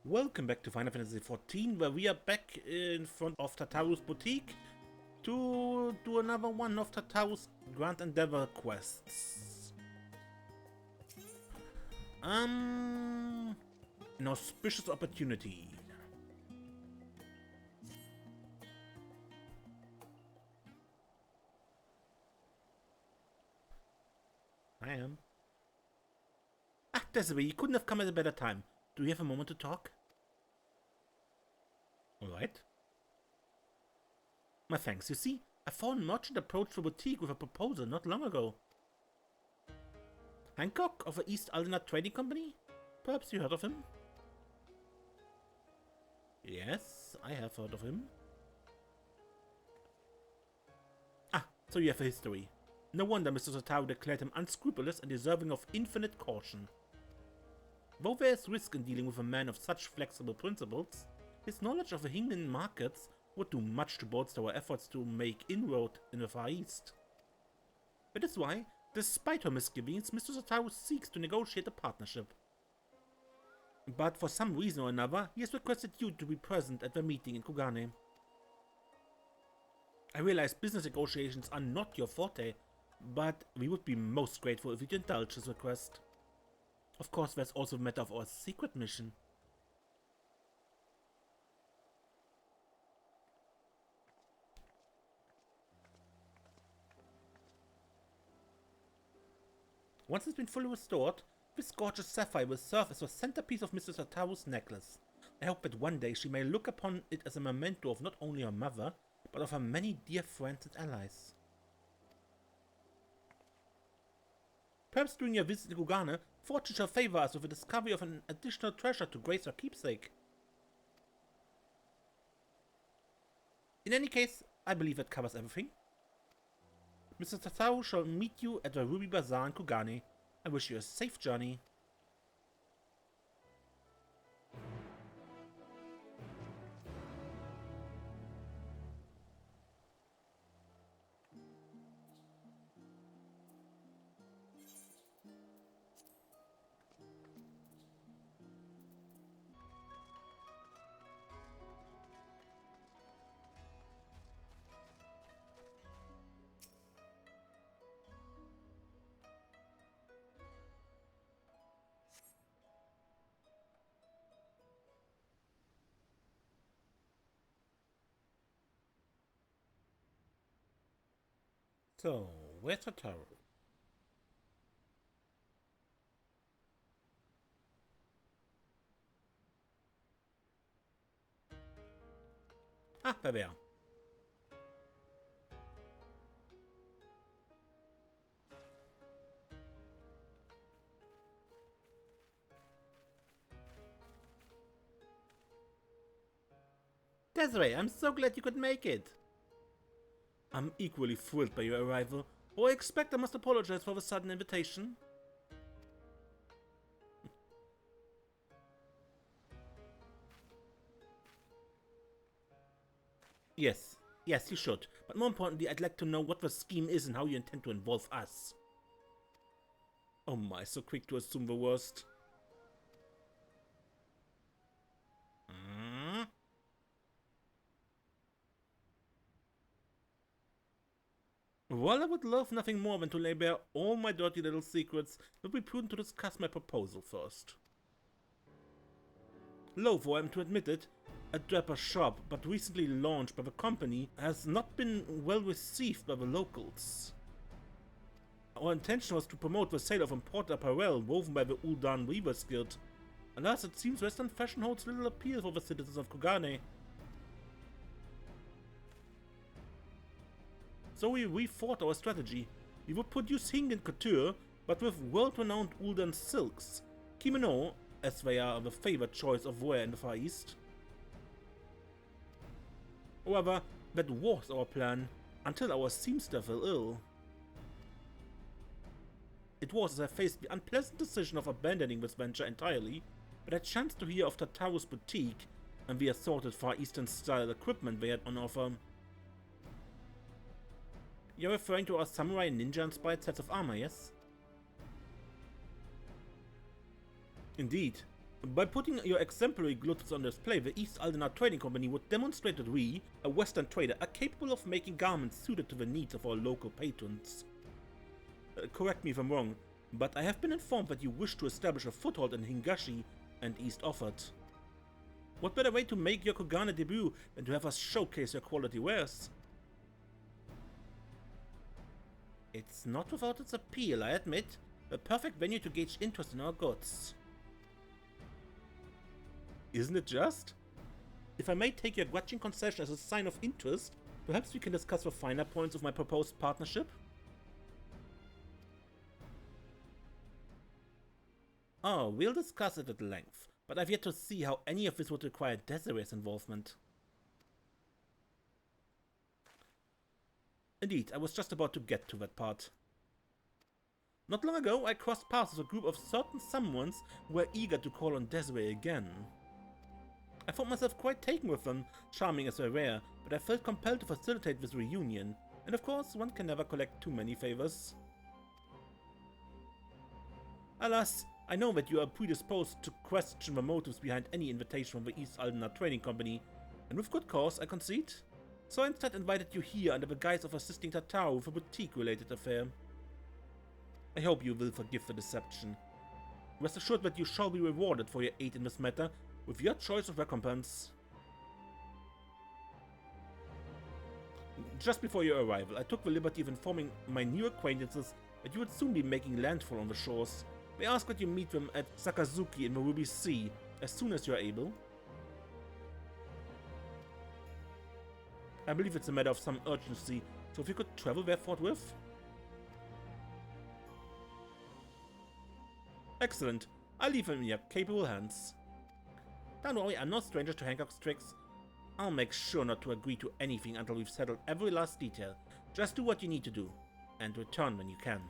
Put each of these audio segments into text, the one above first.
Welcome back to Final Fantasy XIV, where we are back in front of Tataru's boutique to do another one of Tataru's Grand Endeavor quests. An auspicious opportunity. I am. Desiree, you couldn't have come at a better time. Do you have a moment to talk? Alright. My thanks. You see, a foreign merchant approached the boutique with a proposal not long ago. Hancock of the East Aldenard Trading Company? Perhaps you heard of him? Yes, I have heard of him. Ah, so you have a history. No wonder Mr. Tataru declared him unscrupulous and deserving of infinite caution. Though there is risk in dealing with a man of such flexible principles, his knowledge of the Hingin markets would do much to bolster our efforts to make inroad in the Far East. That is why, despite her misgivings, Mr. Tataru seeks to negotiate a partnership. But for some reason or another, he has requested you to be present at the meeting in Kugane. I realize business negotiations are not your forte, but we would be most grateful if you'd indulge his request. Of course, there's also the matter of our secret mission. Once it's been fully restored, this gorgeous sapphire will serve as the centerpiece of Mr. Tataru's necklace. I hope that one day she may look upon it as a memento of not only her mother, but of her many dear friends and allies. Perhaps during your visit to Kugane, fortune shall favor us with the discovery of an additional treasure to grace her keepsake. In any case, I believe that covers everything. Mr. Tataru shall meet you at the Ruby Bazaar in Kugane. I wish you a safe journey. So, where's Tataru? Ah, there we are. Desiree, I'm so glad you could make it. I'm equally thrilled by your arrival, or I expect I must apologize for the sudden invitation. Yes, you should. But more importantly, I'd like to know what the scheme is and how you intend to involve us. Oh my, so quick to assume the worst. While I would love nothing more than to lay bare all my dirty little secrets, it would be prudent to discuss my proposal first. Loath I am to admit it, a dapper shop, but recently launched by the company, has not been well received by the locals. Our intention was to promote the sale of imported apparel woven by the Ul'dan Weavers Guild. Alas, it seems Western fashion holds little appeal for the citizens of Kugane. So we rethought our strategy. We would produce Hingin couture, but with world-renowned Ul'dan silks, kimono, as they are the favored choice of wear in the Far East. However, that was our plan, until our seamster fell ill. It was as I faced the unpleasant decision of abandoning this venture entirely, that I chanced to hear of Tataru's boutique and the assorted Far Eastern-style equipment they had on offer. You're referring to our samurai ninja-inspired sets of armor, yes? Indeed. By putting your exemplary goods on display, the East Aldenard Trading Company would demonstrate that we, a Western trader, are capable of making garments suited to the needs of our local patrons. Correct me if I'm wrong, but I have been informed that you wish to establish a foothold in Hingashi and East Offord. What better way to make your Kogane debut than to have us showcase your quality wares? It's not without its appeal, I admit. A perfect venue to gauge interest in our goods. Isn't it just? If I may take your grudging concession as a sign of interest, perhaps we can discuss the finer points of my proposed partnership? Oh, we'll discuss it at length, but I've yet to see how any of this would require Desiree's involvement. Indeed, I was just about to get to that part. Not long ago, I crossed paths with a group of certain someones who were eager to call on Desiree again. I found myself quite taken with them, charming as they were, but I felt compelled to facilitate this reunion, and of course one can never collect too many favors. Alas, I know that you are predisposed to question the motives behind any invitation from the East Aldenard Trading Company, and with good cause, I concede. So I instead invited you here under the guise of assisting Tataru with a boutique-related affair. I hope you will forgive the deception. Rest assured that you shall be rewarded for your aid in this matter, with your choice of recompense. Just before your arrival, I took the liberty of informing my new acquaintances that you would soon be making landfall on the shores. They ask that you meet them at Sakazuki in the Ruby Sea as soon as you are able. I believe it's a matter of some urgency, so if you could travel there forthwith. Excellent. I'll leave them in your capable hands. Don't worry, I'm no stranger to Hancock's tricks. I'll make sure not to agree to anything until we've settled every last detail. Just do what you need to do, and return when you can.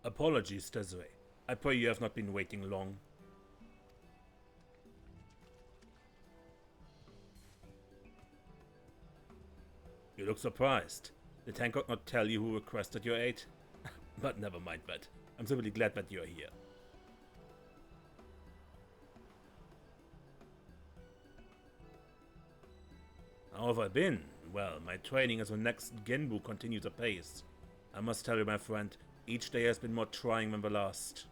Apologies, Desiree. I pray you have not been waiting long. You look surprised. Did Hancock not tell you who requested your aid? But never mind that. I'm simply glad that you're here. How have I been? Well, my training as the next Genbu continues apace. I must tell you, my friend, each day has been more trying than the last.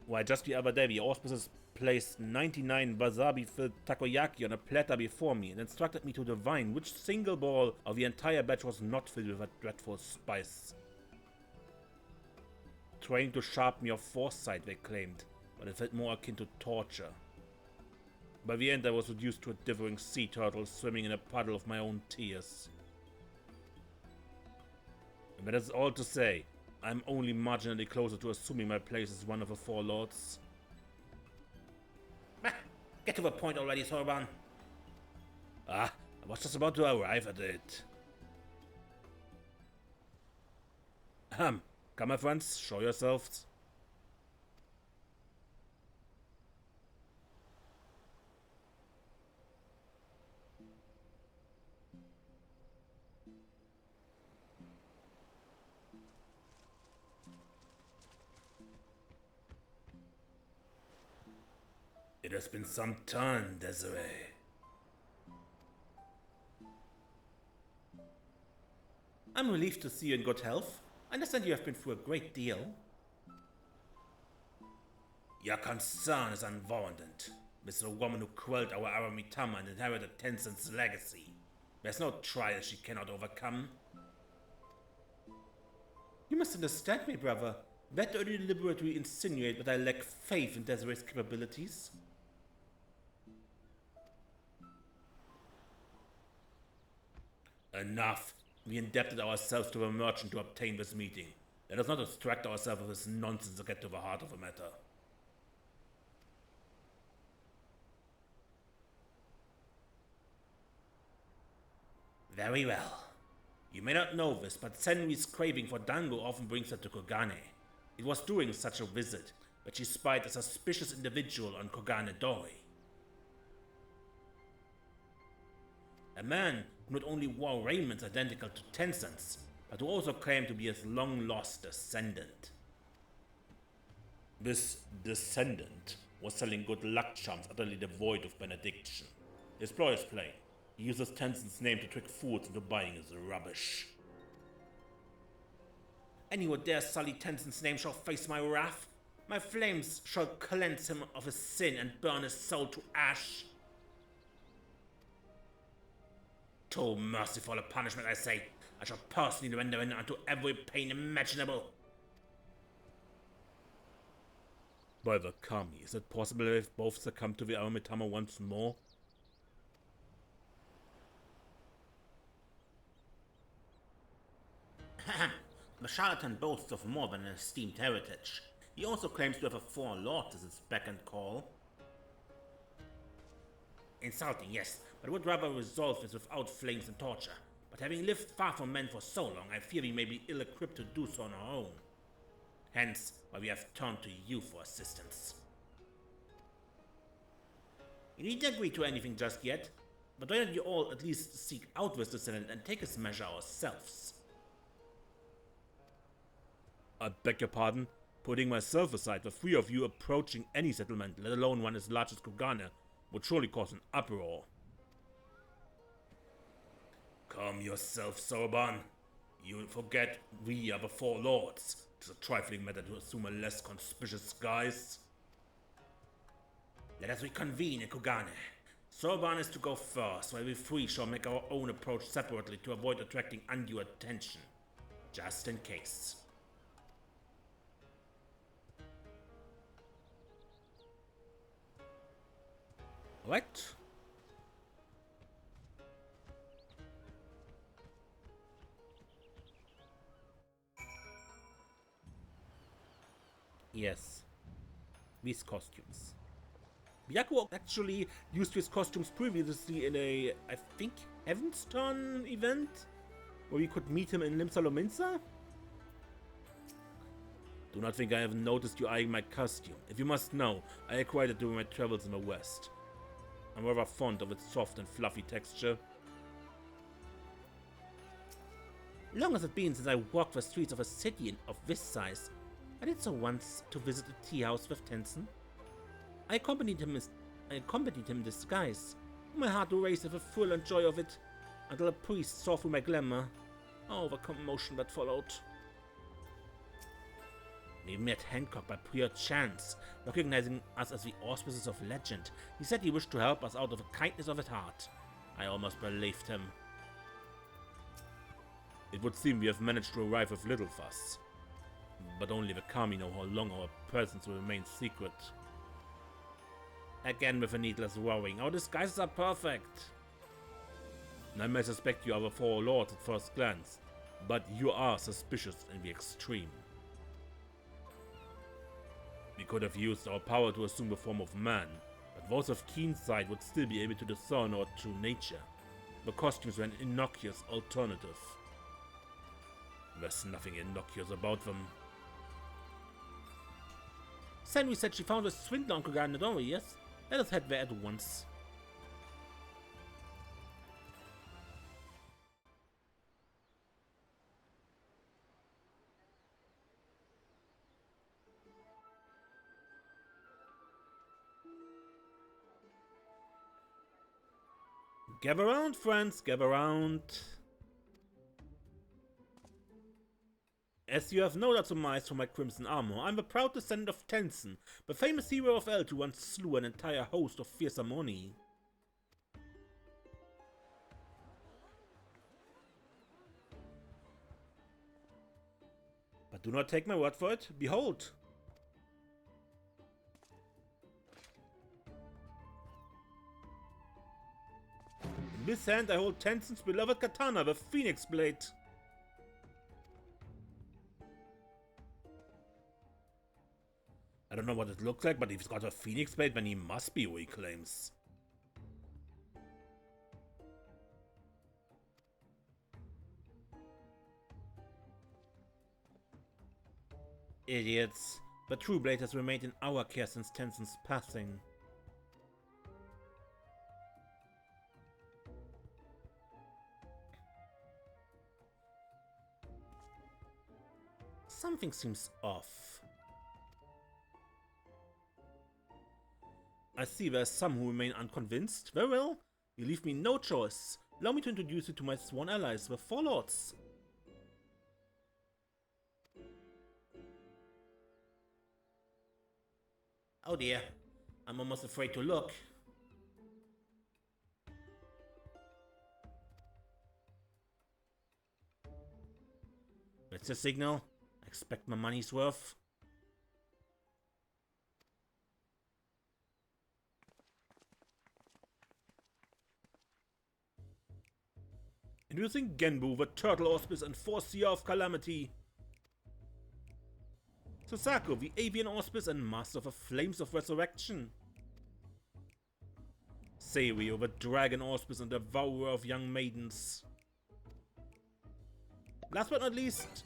Why, just the other day, the auspices placed 99 wasabi-filled takoyaki on a platter before me and instructed me to divine which single ball of the entire batch was not filled with that dreadful spice. Training to sharpen your foresight, they claimed, but it felt more akin to torture. By the end, I was reduced to a dithering sea turtle swimming in a puddle of my own tears. And that is all to say, I'm only marginally closer to assuming my place as one of the four lords. Get to the point already, Sorban. I was just about to arrive at it. Come my friends, show yourselves. It has been some time, Desiree. I'm relieved to see you in good health. I understand you have been through a great deal. Your concern is unwarranted. This is a woman who quelled our Aramitama and inherited Tencent's legacy. There's no trial she cannot overcome. You must understand me, brother. That only deliberately insinuate that I lack faith in Desiree's capabilities. Enough. We indebted ourselves to a merchant to obtain this meeting. Let us not distract ourselves with this nonsense to get to the heart of the matter. Very well. You may not know this, but Senri's craving for dango often brings her to Kogane. It was during such a visit that she spied a suspicious individual on Kogane Dori. A man who not only wore raiment identical to Tensen's, but who also claimed to be his long-lost descendant. This descendant was selling good luck charms utterly devoid of benediction. His ploy is plain. He uses Tensen's name to trick fools into buying his rubbish. Any who dare sully Tensen's name shall face my wrath. My flames shall cleanse him of his sin and burn his soul to ash. Too merciful a punishment, I say. I shall personally render him unto every pain imaginable. By the Kami, is it possible if both succumb to the Aramitama once more? The charlatan boasts of more than an esteemed heritage. He also claims to have a four lords as his beck and call. Insulting, yes, but would rather resolve this without flames and torture. But having lived far from men for so long, I fear we may be ill-equipped to do so on our own. Hence, why we have turned to you for assistance. You needn't agree to anything just yet, but why don't you all at least seek out this descendant and take his measure ourselves? I beg your pardon? Putting myself aside, the three of you approaching any settlement, let alone one as large as Kogane, would surely cause an uproar. Calm yourself, Soban. You forget we are the four lords. It's a trifling matter to assume a less conspicuous guise. Let us reconvene in Kogane. Soban is to go first, while we three shall make our own approach separately to avoid attracting undue attention. Just in case. Right. Yes. These costumes. Byakuo actually used these costumes previously in a, I think, Heaven's Turn event? Where we could meet him in Limsa Lominsa? Do not think I haven't noticed you eyeing my costume. If you must know, I acquired it during my travels in the West. I'm rather fond of its soft and fluffy texture. Long as it's been since I walked the streets of a city of this size, I did so once to visit a tea house with Tensen. I accompanied him in disguise. My heart raced with the thrill and joy of it, until a priest saw through my glamour. Oh, the commotion that followed. We met Hancock by pure chance, recognizing us as the auspices of legend. He said he wished to help us out of the kindness of his heart. I almost believed him. It would seem we have managed to arrive with little fuss. But only the Kami know how long our presence will remain secret. Again with a needless worrying. Our disguises are perfect. I may suspect you are the four lords at first glance, but you are suspicious in the extreme. We could have used our power to assume the form of man, but those of keen sight would still be able to discern our true nature. The costumes were an innocuous alternative. There's nothing innocuous about them. Senri said she found a swindler on Kogane Dori, yes? Let us head there at once. Gather round, friends, gather round. As you have no doubt surmised from my crimson armor, I am the proud descendant of Tensen, the famous hero of Eld who once slew an entire host of fierce Amoni. But do not take my word for it. Behold! In this hand I hold Tensen's beloved katana, the Phoenix Blade. I don't know what it looks like, but if he's got a Phoenix Blade, then he must be who he claims. Idiots. The True Blade has remained in our care since Tenzon's passing. Something seems off. I see there's some who remain unconvinced. Very well, you leave me no choice. Allow me to introduce you to my sworn allies, the Four Lords. Oh dear, I'm almost afraid to look. That's the signal. I expect my money's worth. Introducing Genbu, the Turtle Auspice and Foreseer of Calamity. Susaku, the Avian Auspice and Master of the Flames of Resurrection. Seirio, the Dragon Auspice and Devourer of Young Maidens. Last but not least,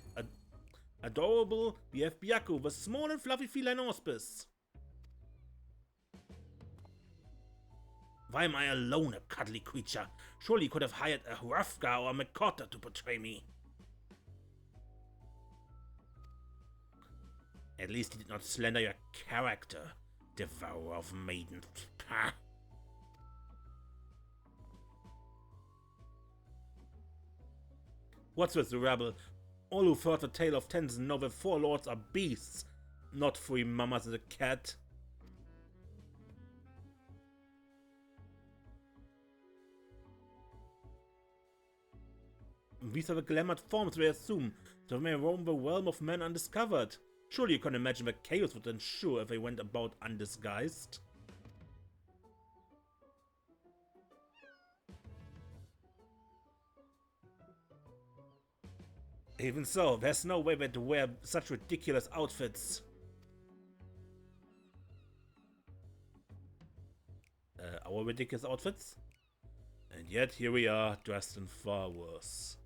adorable BF Byaku, the Small and Fluffy Feline Auspice. Why am I alone, a cuddly creature? Surely you could have hired a Hrafka or a Makota to portray me. At least he did not slander your character, Devourer of Maidens. Pah. What's with the rabble? All who've heard the tale of Tenzin know the Four Lords are beasts, not free mamas as a cat. These are the glamoured forms we assume, so they may roam the realm of men undiscovered. Surely you can imagine the chaos would ensue if they went about undisguised. Even so, there's no way they'd wear such ridiculous outfits. Our ridiculous outfits? And yet here we are, dressed in far worse.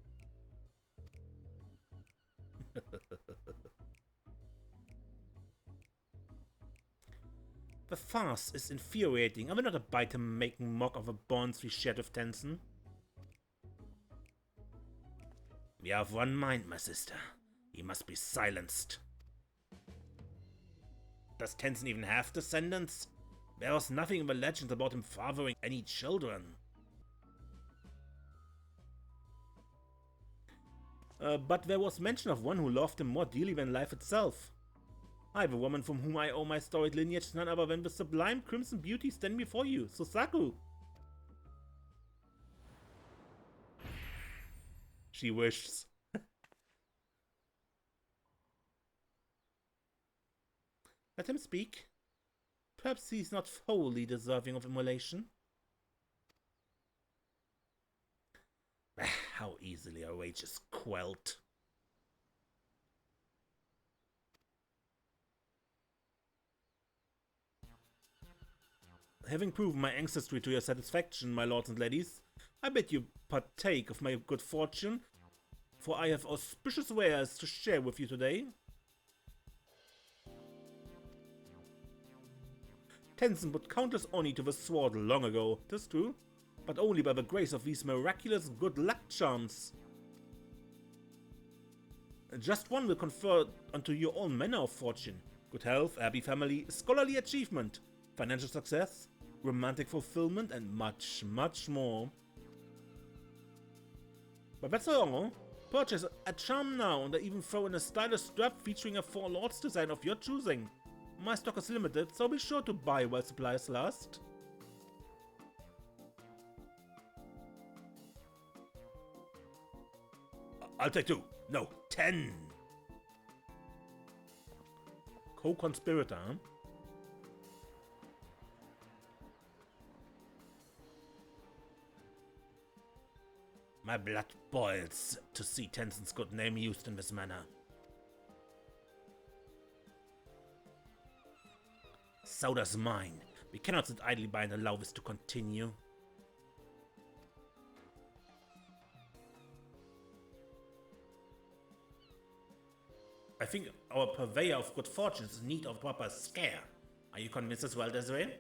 The farce is infuriating. Are we not about to making mock of the bonds we shared with Tenzin? We have one mind, my sister. He must be silenced. Does Tenzin even have descendants? There was nothing in the legends about him fathering any children. But there was mention of one who loved him more dearly than life itself. I have a woman from whom I owe my storied lineage, none other than the sublime crimson beauty standing before you, Susaku. She wishes. Let him speak. Perhaps he's not wholly deserving of immolation. How easily our rage is quelled. Having proven my ancestry to your satisfaction, my lords and ladies, I bid you partake of my good fortune, for I have auspicious wares to share with you today. Tenzin put countless oni to the sword long ago, 'tis true, but only by the grace of these miraculous good luck charms. Just one will confer unto you all manner of fortune: good health, happy family, scholarly achievement, financial success, romantic fulfillment, and much, much more. But that's not all. Purchase a charm now, and I even throw in a stylish strap featuring a Four Lords design of your choosing. My stock is limited, so be sure to buy while supplies last. I'll take 2. No, 10. Co-conspirator, huh? My blood boils to see Tenzin's good name used in this manner. So does mine. We cannot sit idly by and allow this to continue. I think our purveyor of good fortune is in need of a proper scare. Are you convinced as well, Desiree?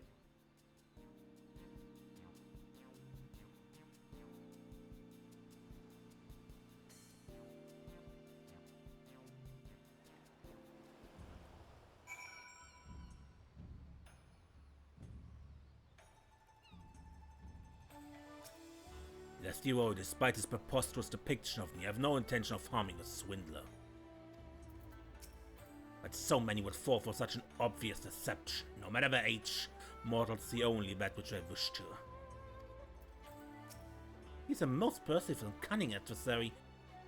Lestero, despite his preposterous depiction of me, I have no intention of harming a swindler. But so many would fall for such an obvious deception. No matter their age, mortals see only that which they wish to. He's a most perceptive and cunning adversary.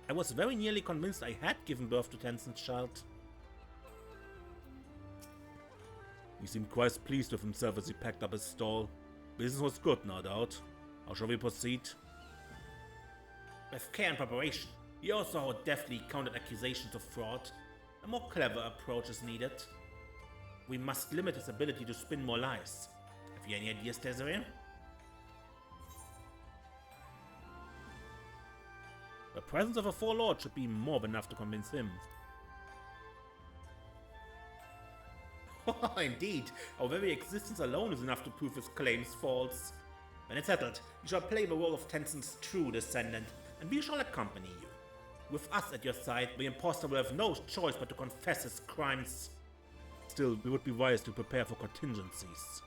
I was very nearly convinced I had given birth to Tenson's child. He seemed quite pleased with himself as he packed up his stall. Business was good, no doubt. How shall we proceed? With care and preparation, he also deftly countered accusations of fraud. A more clever approach is needed. We must limit his ability to spin more lies. Have you any ideas, Desiree? The presence of a forelord should be more than enough to convince him. Indeed, our very existence alone is enough to prove his claims false. When it's settled, you shall play the role of Tenson's true descendant, and we shall accompany you. With us at your side, the impostor will have no choice but to confess his crimes. Still, we would be wise to prepare for contingencies.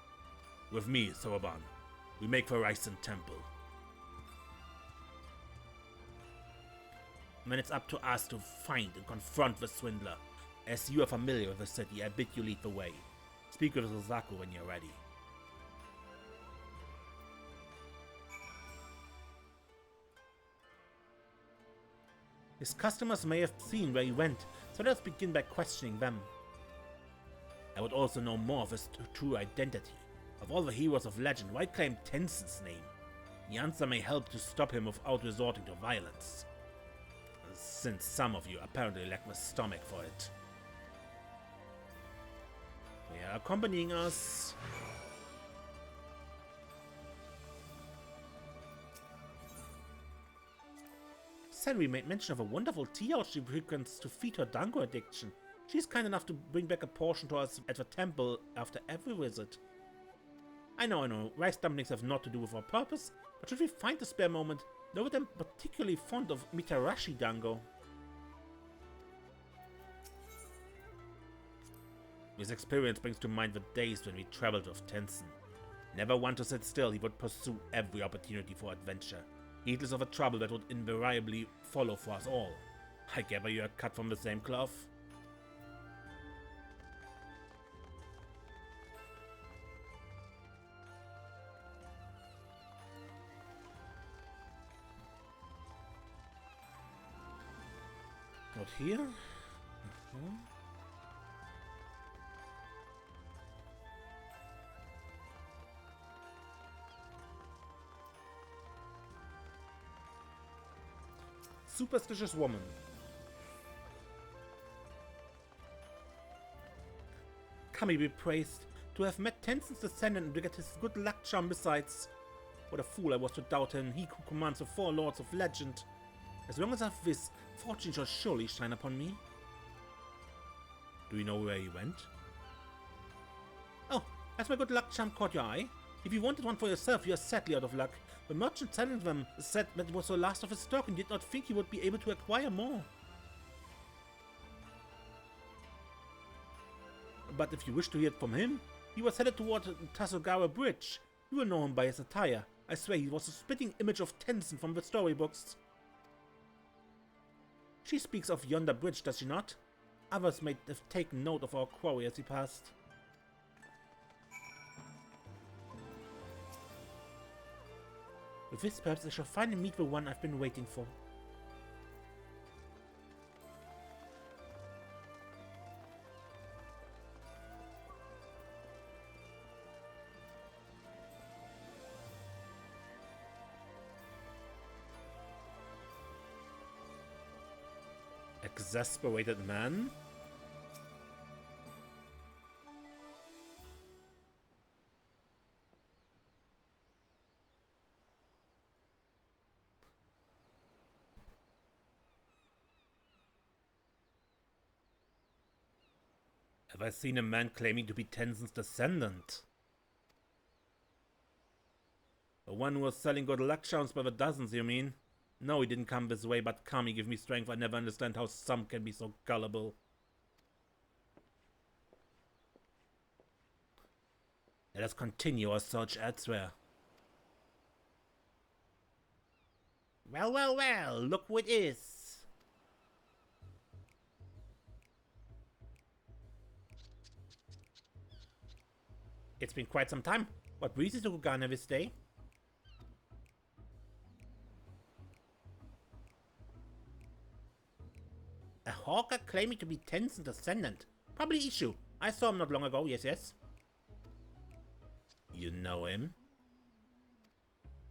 With me, Soraban, we make for Ryzen Temple. When it's up to us to find and confront the swindler, as you are familiar with the city, I bid you lead the way. Speak with Suzaku when you're ready. His customers may have seen where he went, so let's begin by questioning them. I would also know more of his true identity. Of all the heroes of legend, why claim Tenson's name? The answer may help to stop him without resorting to violence. Since some of you apparently lack the stomach for it. They are accompanying us. Senri made mention of a wonderful tea house she frequents to feed her dango addiction. She's kind enough to bring back a portion to us at the temple after every visit. I know, rice dumplings have naught to do with our purpose, but should we find a spare moment, know that I'm particularly fond of mitarashi dango. This experience brings to mind the days when we traveled with Tenson. Never one to sit still, he would pursue every opportunity for adventure, heedless of the trouble that would invariably follow for us all. I gather you are cut from the same cloth? Not here? Superstitious woman. Kami be praised, to have met Tenson's descendant and to get his good luck charm besides. What a fool I was to doubt him, he who commands the four lords of legend. As long as I have this, fortune shall surely shine upon me. Do you know where he went? Oh, has my good luck charm caught your eye? If you wanted one for yourself, you are sadly out of luck. The merchant selling them said that it was the last of his stock and did not think he would be able to acquire more. But if you wish to hear it from him, he was headed toward the Tasogara Bridge. You will know him by his attire. I swear he was a spitting image of Tenson from the storybooks. She speaks of yonder bridge, does she not? Others may have taken note of our quarry as he passed. With this, perhaps I shall finally meet the one I've been waiting for. Exasperated man? Have I seen a man claiming to be Tenzin's descendant? The one who was selling good luck charms by the dozens, you mean? No, he didn't come this way, but Kami give me strength. I never understand how some can be so gullible. Let us continue our search elsewhere. Well, well, well, look who it is. It's been quite some time. What brings you to Ghana this day? A hawker claiming to be Tenzin's descendant. Probably Issue. I saw him not long ago, yes. You know him?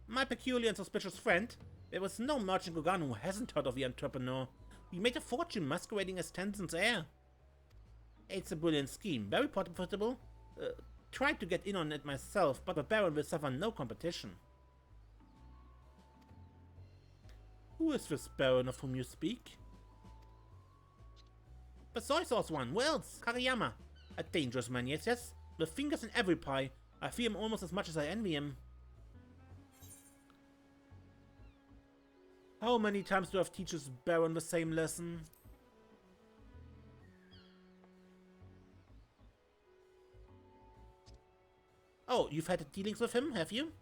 My peculiar and suspicious friend. There was no merchant in Gugano who hasn't heard of the entrepreneur. He made a fortune masquerading as Tenzin's heir. It's a brilliant scheme, very profitable. Tried to get in on it myself, but the Baron will suffer no competition. Who is this Baron of whom you speak? The soy sauce one, Wells, Kariyama. A dangerous man, yes. With fingers in every pie. I fear him almost as much as I envy him. How many times do I have teachers Baron the same lesson? Oh, you've had dealings with him, have you?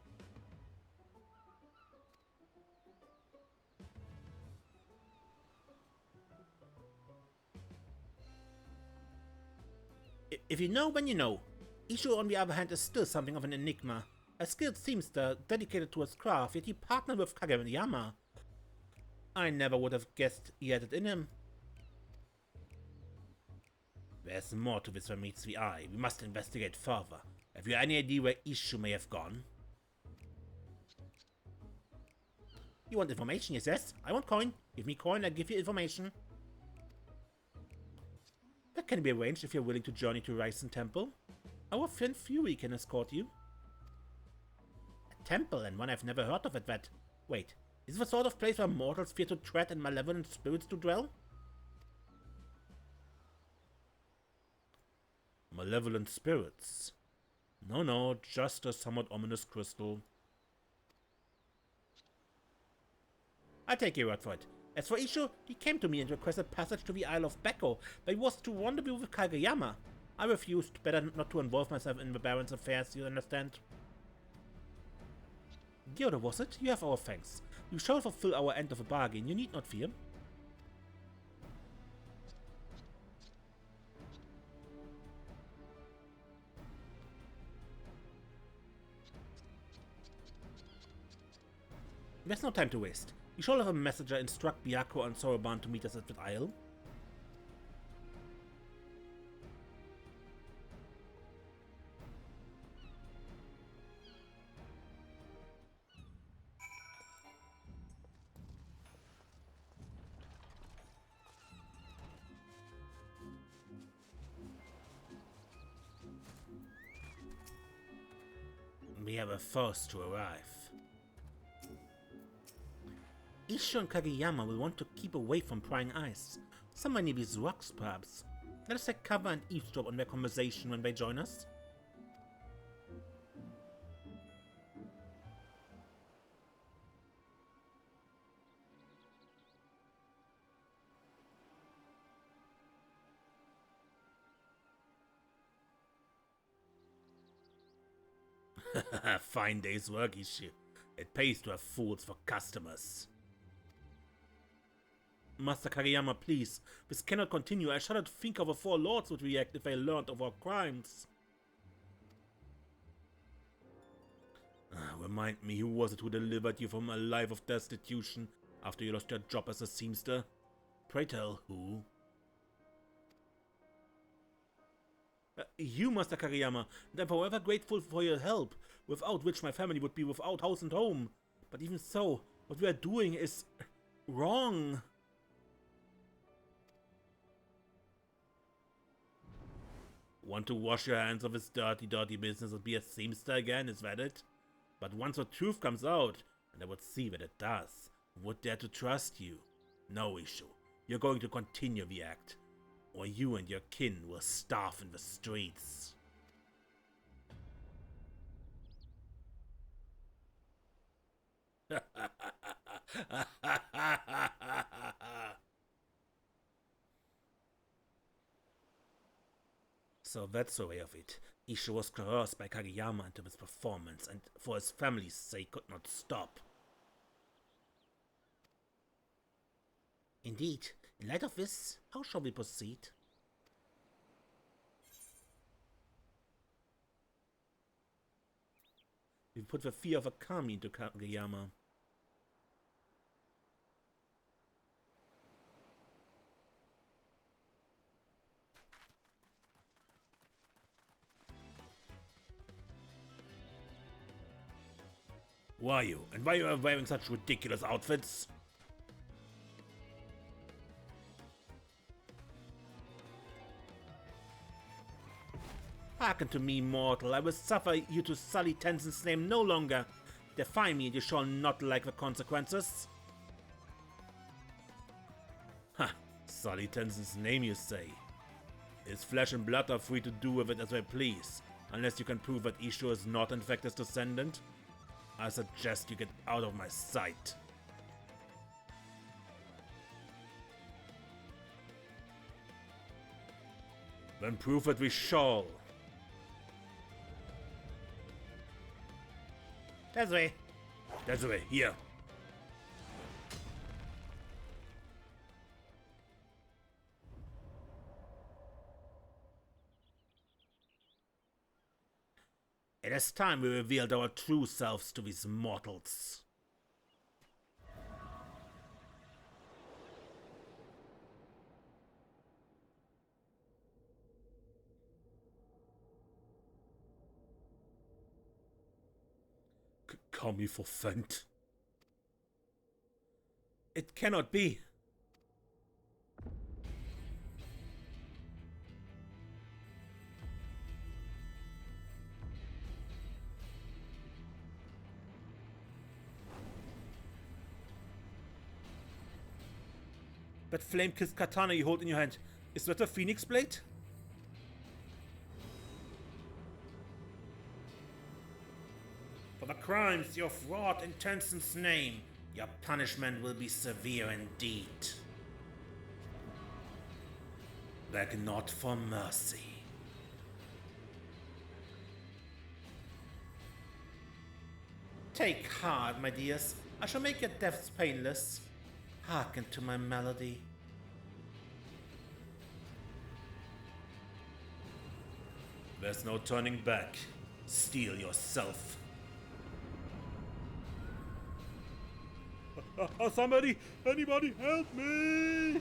If you know, then you know. Ishu, on the other hand, is still something of an enigma. A skilled seamster dedicated to his craft, yet he partnered with Kageyama. I never would have guessed he had it in him. There's more to this than meets the eye. We must investigate further. Have you any idea where Ishu may have gone? You want information, yes? I want coin. Give me coin, I'll give you information. That can be arranged if you're willing to journey to Ryzen Temple. Our friend Fury can escort you. A temple, and one I've never heard of at that. Wait, is it the sort of place where mortals fear to tread and malevolent spirits to dwell? Malevolent spirits? No, just a somewhat ominous crystal. I take your word for it. As for Ishu, he came to me and requested passage to the Isle of Beko, but he was to rendezvous with Kageyama. I refused, better not to involve myself in the Baron's affairs, you understand? Gyoro, was it? You have our thanks. You shall fulfill our end of the bargain, you need not fear. There's no time to waste. You shall have a messenger instruct Byakuya and Soroban to meet us at the isle. We have a first to arrive. Ishu and Kageyama will want to keep away from prying eyes. Somewhere near these rocks, perhaps. Let us take cover and eavesdrop on their conversation when they join us. Fine day's work, Ishu. It pays to have fools for customers. Master Kageyama, please. This cannot continue. I shudder to think how the four lords would react if they learned of our crimes. Remind me, who was it who delivered you from a life of destitution after you lost your job as a seamster? Pray tell, who? You, Master Kageyama, and I'm forever grateful for your help, without which my family would be without house and home. But even so, what we are doing is wrong. Want to wash your hands of this dirty business and be a seamster again, is that it? But once the truth comes out, and I would see that it does, who would dare to trust you? No, Ishu. You're going to continue the act. or you and your kin will starve in the streets. So that's the way of it. Isho was coerced by Kageyama into this performance, and for his family's sake could not stop. Indeed. In light of this, how shall we proceed? We put the fear of a kami into Kageyama. Who are you? And why are you wearing such ridiculous outfits? Hearken to me, mortal. I will suffer you to sully Tenzin's name no longer. Defy me and you shall not like the consequences. Ha! Sully Tenzin's name, you say? His flesh and blood are free to do with it as they please, unless you can prove that Isho is not in fact his descendant. I suggest you get out of my sight. Then prove it we shall. Desiree! Desiree, here! It is time we revealed our true selves to these mortals. Kami verfängt. It cannot be. That flame-kissed katana you hold in your hand, is that a phoenix blade? For the crimes you have wrought in Tenzin's name, your punishment will be severe indeed. Beg not for mercy. Take heart, my dears. I shall make your deaths painless. Hearken to my melody. There's no turning back. Steel yourself. Somebody! Anybody help me!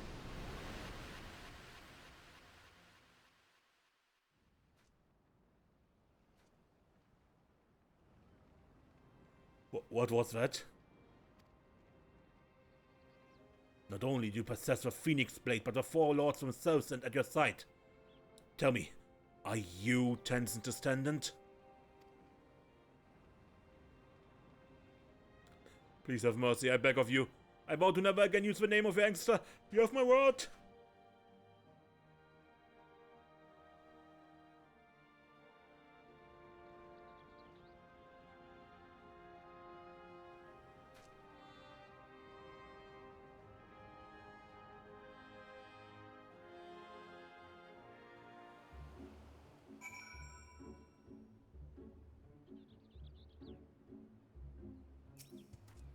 What was that? Not only do you possess the Phoenix Blade, but the four lords themselves stand at your side. Tell me, are you Tenzin's descendant? Please have mercy, I beg of you. I vow to never again use the name of your youngster. You have my word.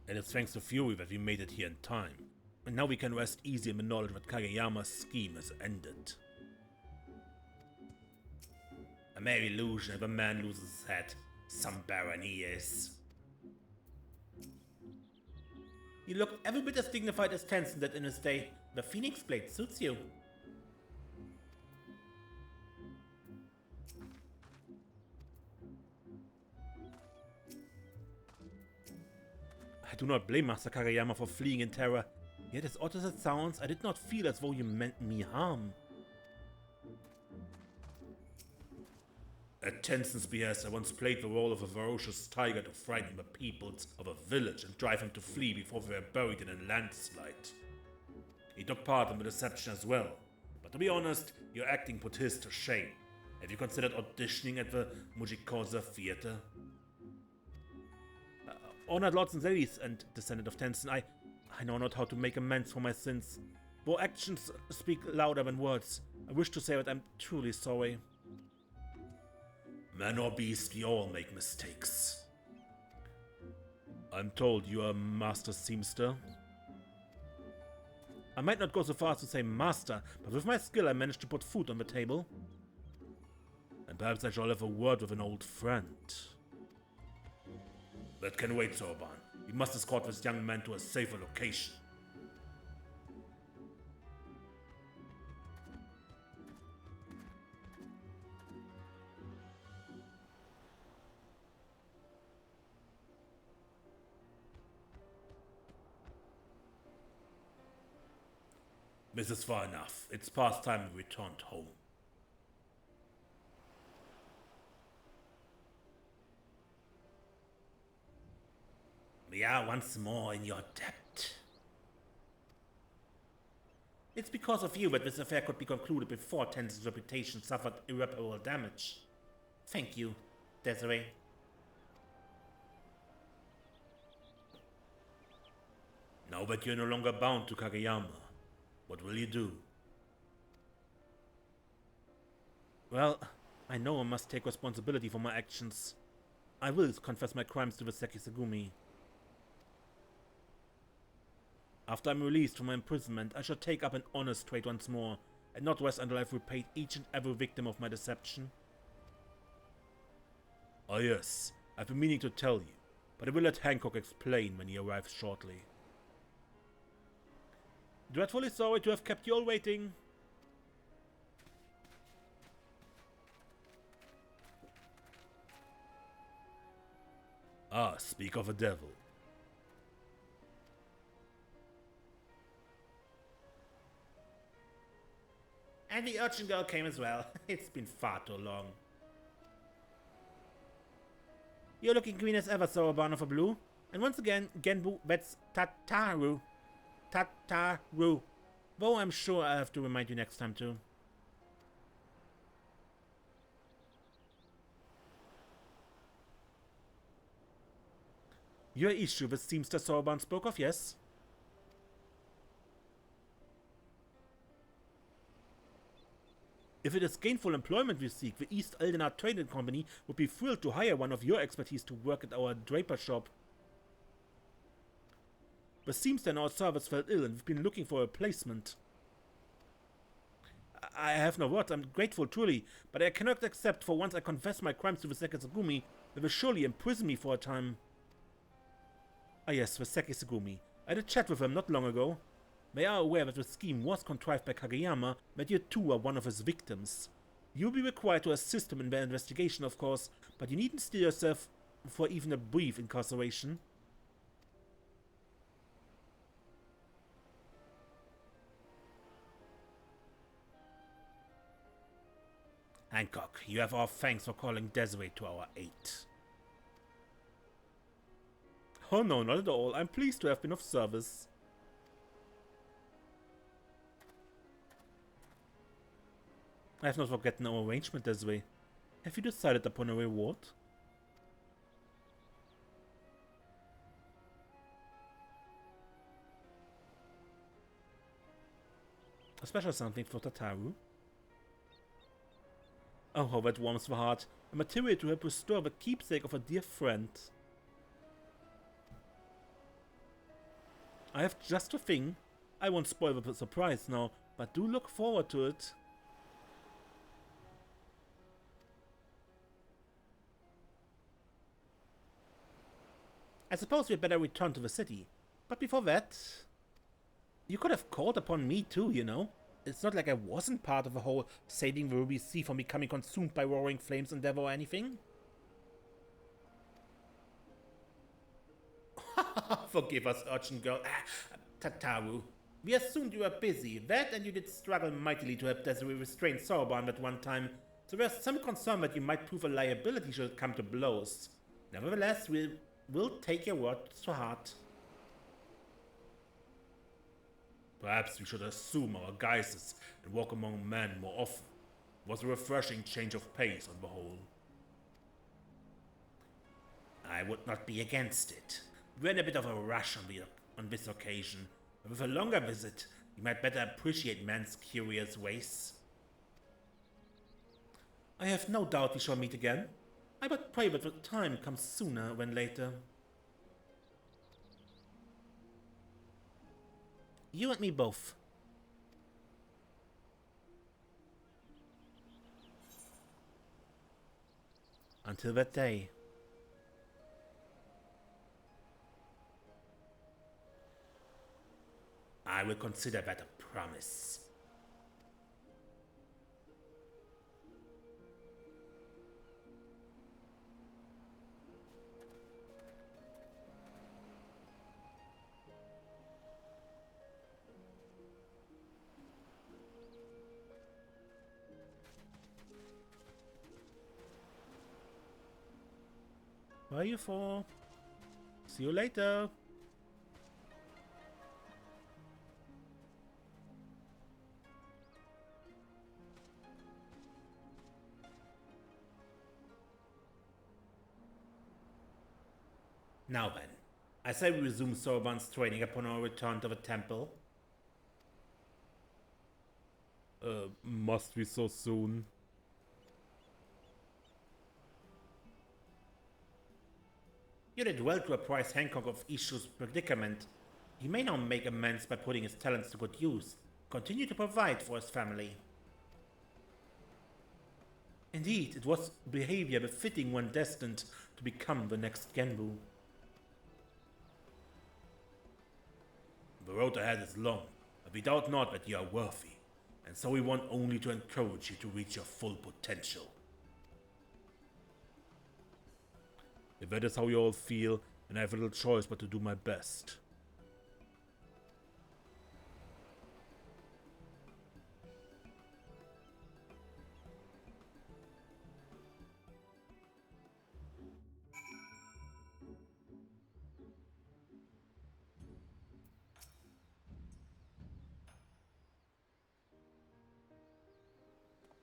And it's thanks to Fury that we made it here in time. And now we can rest easy in the knowledge that Kageyama's scheme has ended. A mere illusion if a man loses his head. Some baron he is. You look every bit as dignified as Tenzin did in his day. The Phoenix Blade suits you. I do not blame Master Kageyama for fleeing in terror, yet as odd as it sounds, I did not feel as though you meant me harm. At Tenzin's behest, I once played the role of a ferocious tiger to frighten the peoples of a village and drive them to flee before they were buried in a landslide. He took part in the deception as well, but To be honest, your acting put his to shame. Have you considered auditioning at the Mujikosa Theatre? Honored lords and ladies and descendant of Tenson, I know not how to make amends for my sins. Though actions speak louder than words, I wish to say that I'm truly sorry. Man or beast, we all make mistakes. I'm told you are a master seamster. I might not go so far as to say master, but with my skill I managed to put food on the table. And perhaps I shall have a word with an old friend. That can wait, Sorban. We must escort this young man to a safer location. This is far enough. It's past time we returned home. We are once more in your debt. It's because of you that this affair could be concluded before Tenson's reputation suffered irreparable damage. Thank you, Desiree. Now that you're no longer bound to Kageyama, what will you do? Well, I know I must take responsibility for my actions. I will confess my crimes to the Sekisagumi. After I'm released from my imprisonment, I shall take up an honest trade once more, and not rest until I've repaid each and every victim of my deception. Oh yes, I've been meaning to tell you, but I will let Hancock explain when he arrives shortly. Dreadfully sorry to have kept you all waiting. Ah, speak of a devil. And the urchin girl came as well. It's been far too long. You're looking green as ever, Soroban of a Blue. And once again, Genbu, that's Tataru. Tataru. Though I'm sure I'll have to remind you next time too. Your issue with Seamster Soroban spoke of, yes? If it is gainful employment we seek, the East Aldenard Trading Company would be thrilled to hire one of your expertise to work at our draper shop. The seamster in our service fell ill and we've been looking for a replacement. I have no words, I'm grateful truly, but I cannot accept for once I confess my crimes to the Sekisagumi, they will surely imprison me for a time. Ah yes, the Sekisagumi. I had a chat with them not long ago. They are aware that the scheme was contrived by Kageyama, that you too are one of his victims. You'll be required to assist him in their investigation, of course, but you needn't steel yourself for even a brief incarceration. Hancock, you have our thanks for calling Desiree to our aid. Oh no, not at all. I'm pleased to have been of service. I have not forgotten our arrangement, Desiree. Have you decided upon a reward? A special something for Tataru? Oh, how that warms the heart. A material to help restore the keepsake of a dear friend. I have just a thing. I won't spoil the surprise now, but do look forward to it. I suppose we'd better return to the city. But before that... You could have called upon me too, you know. It's not like I wasn't part of the whole saving the Ruby Sea from becoming consumed by roaring flames endeavor or anything. Forgive us, urchin girl. Tataru. We assumed you were busy. That and you did struggle mightily to help Desiree restrain Soroban at one time. So there's some concern that you might prove a liability should it come to blows. Nevertheless, we'll take your words to heart. Perhaps we should assume our guises and walk among men more often. It was a refreshing change of pace on the whole. I would not be against it. We're in a bit of a rush on this occasion, but with a longer visit, we might better appreciate men's curious ways. I have no doubt we shall meet again. I but pray that the time comes sooner than later. You and me both. Until that day. I will consider that a promise. Where are you for? See you later. Now then, I say we resume Sorbonne's training upon our return to the temple. Must we so soon? You did well to apprise Hancock of Ishu's predicament. He may now make amends by putting his talents to good use. Continue to provide for his family. Indeed, it was behavior befitting one destined to become the next Genbu. The road ahead is long, but we doubt not that you are worthy, and so we want only to encourage you to reach your full potential. If that is how you all feel, then I have little choice but to do my best.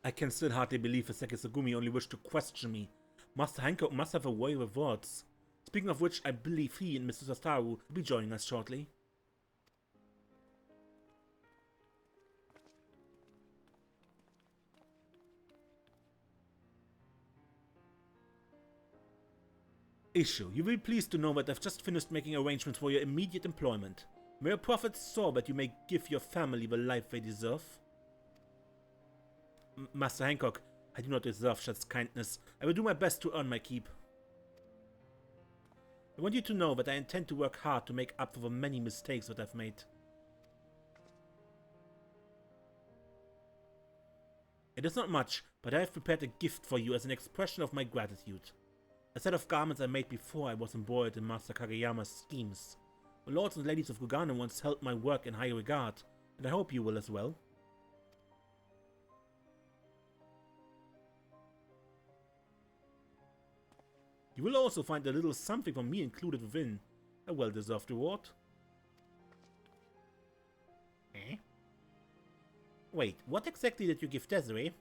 I can still hardly believe that Sekisagumi only wished to question me. Master Hancock must have a way with words. Speaking of which, I believe he and Mr. Tataru will be joining us shortly. Ishu, you will be pleased to know that I've just finished making arrangements for your immediate employment. May your profits soar that you may give your family the life they deserve. Master Hancock, I do not deserve such kindness. I will do my best to earn my keep. I want you to know that I intend to work hard to make up for the many mistakes that I've made. It is not much, but I have prepared a gift for you as an expression of my gratitude. A set of garments I made before I was embroidered in Master Kageyama's schemes. The lords and ladies of Kugane once held my work in high regard, and I hope you will as well. You will also find a little something from me included within. A well-deserved reward. Eh? Wait, what exactly did you give Desiree?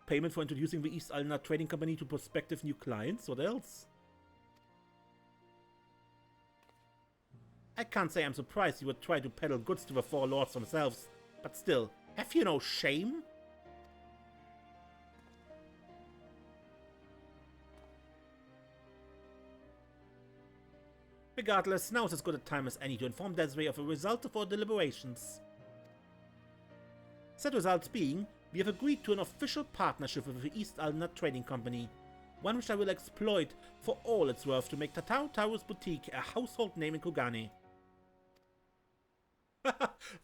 Payment for introducing the East Aldenard Trading Company to prospective new clients? What else? I can't say I'm surprised you would try to peddle goods to the four lords themselves. But still, have you no shame? Regardless, now is as good a time as any to inform Desiree of the result of our deliberations. Said results being, we have agreed to an official partnership with the East Aldenard Trading Company, one which I will exploit for all it's worth to make Tataru'sa's boutique a household name in Kugane.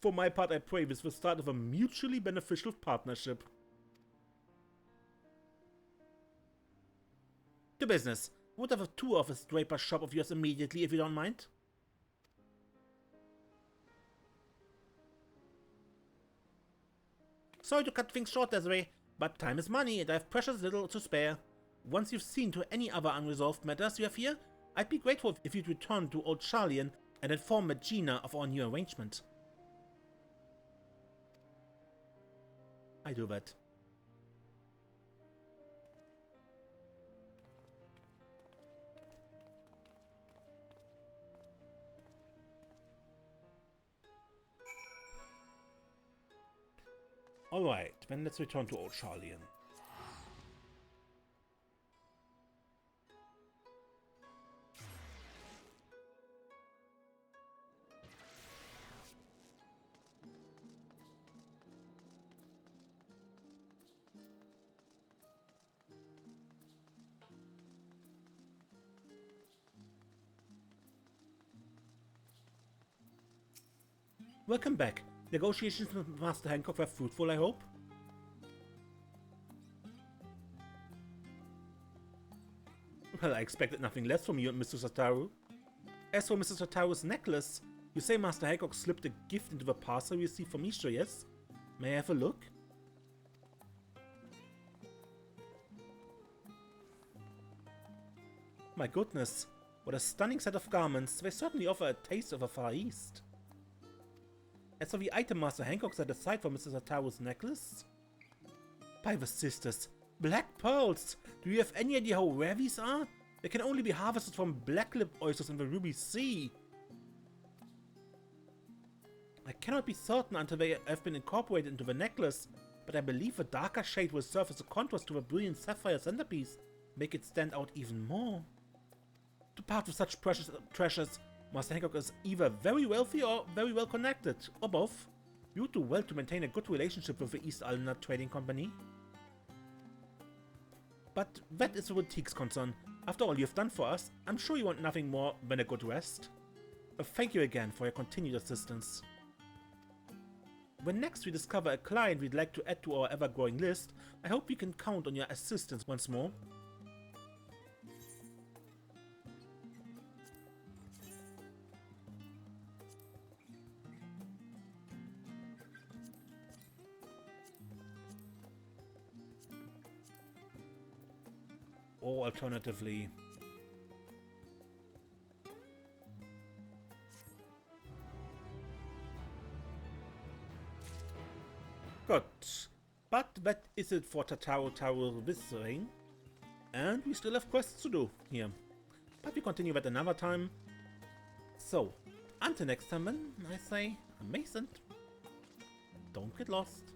For my part, I pray this will start of a mutually beneficial partnership. To business. I would have a tour of this draper shop of yours immediately, if you don't mind. Sorry to cut things short, Desiree, but time is money and I have precious little to spare. once you've seen to any other unresolved matters you have here, I'd be grateful if you'd return to Old Charlian and inform Magina of our new arrangement. I do that. Alright, then let's return to Old Charlian. Welcome back. Negotiations with Master Hancock were fruitful, I hope? Well, I expected nothing less from you, Mr. Tataru. As for Mr. Tataru's necklace, you say Master Hancock slipped a gift into the parcel you received from Isha, yes? May I have a look? My goodness, what a stunning set of garments. They certainly offer a taste of the Far East. As for the item Master Hancock set aside for Mr. Tataru's necklace? By the sisters, black pearls! Do you have any idea how rare these are? They can only be harvested from black-lipped oysters in the Ruby Sea. I cannot be certain until they have been incorporated into the necklace, but I believe the darker shade will serve as a contrast to the brilliant sapphire centerpiece, make it stand out even more. To part with such precious treasures, Master Hancock is either very wealthy or very well connected, or both. You would do well to maintain a good relationship with the East Aldenard Trading Company. But that is the boutique's concern. After all you've done for us, I'm sure you want nothing more than a good rest. Thank you again for your continued assistance. When next we discover a client we'd like to add to our ever-growing list, I hope we can count on your assistance once more. Or alternatively... Good. But that is it for Tataru visiting. And we still have quests to do here. But we continue that another time. So, until next time then, I say, amazing. Don't get lost.